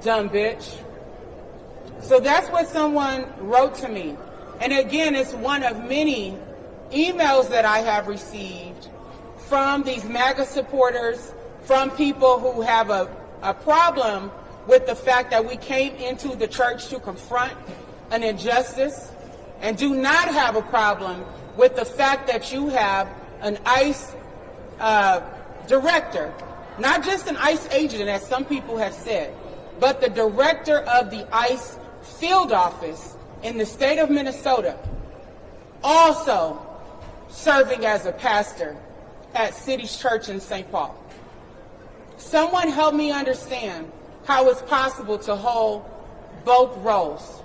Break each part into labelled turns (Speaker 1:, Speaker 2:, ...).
Speaker 1: dumb bitch. So that's what someone wrote to me. And again, it's one of many emails that I have received from these MAGA supporters, from people who have a problem with the fact that we came into the church to confront an injustice, and do not have a problem with the fact that you have an ICE director, not just an ICE agent, as some people have said, but the director of the ICE field office in the state of Minnesota, also serving as a pastor at City's Church in St. Paul. Someone help me understand how it's possible to hold both roles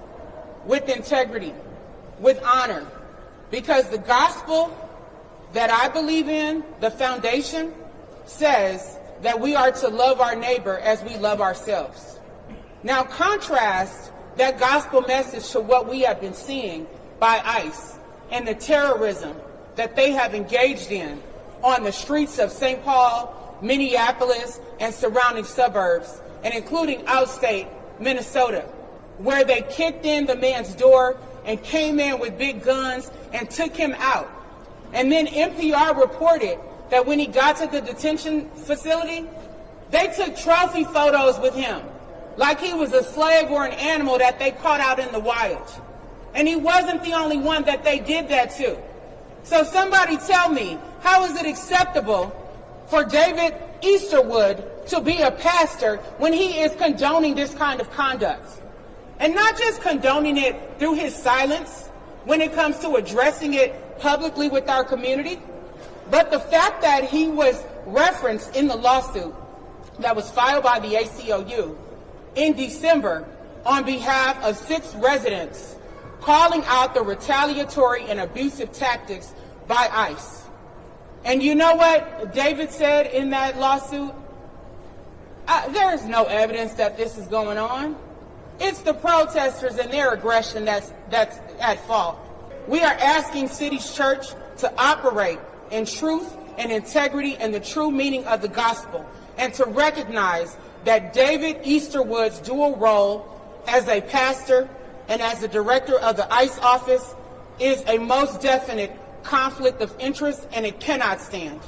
Speaker 1: with integrity, with honor, because the gospel that I believe in, the foundation, says that we are to love our neighbor as we love ourselves. Now contrast that gospel message to what we have been seeing by ICE and the terrorism that they have engaged in on the streets of St. Paul, Minneapolis, and surrounding suburbs, and including outstate Minnesota, where they kicked in the man's door and came in with big guns and took him out. And then NPR reported that when he got to the detention facility, they took trophy photos with him, like he was a slave or an animal that they caught out in the wild. And he wasn't the only one that they did that to. So somebody tell me, how is it acceptable for David Easterwood to be a pastor when he is condoning this kind of conduct? And not just condoning it through his silence when it comes to addressing it publicly with our community, but the fact that he was referenced in the lawsuit that was filed by the ACLU in December on behalf of 6 residents, calling out the retaliatory and abusive tactics by ICE. And you know what David said in that lawsuit? There is no evidence that this is going on. It's the protesters and their aggression that's at fault. We are asking City's Church to operate in truth and integrity and the true meaning of the gospel, and to recognize that David Easterwood's dual role as a pastor and as the director of the ICE office is a most definite conflict of interest, and it cannot stand.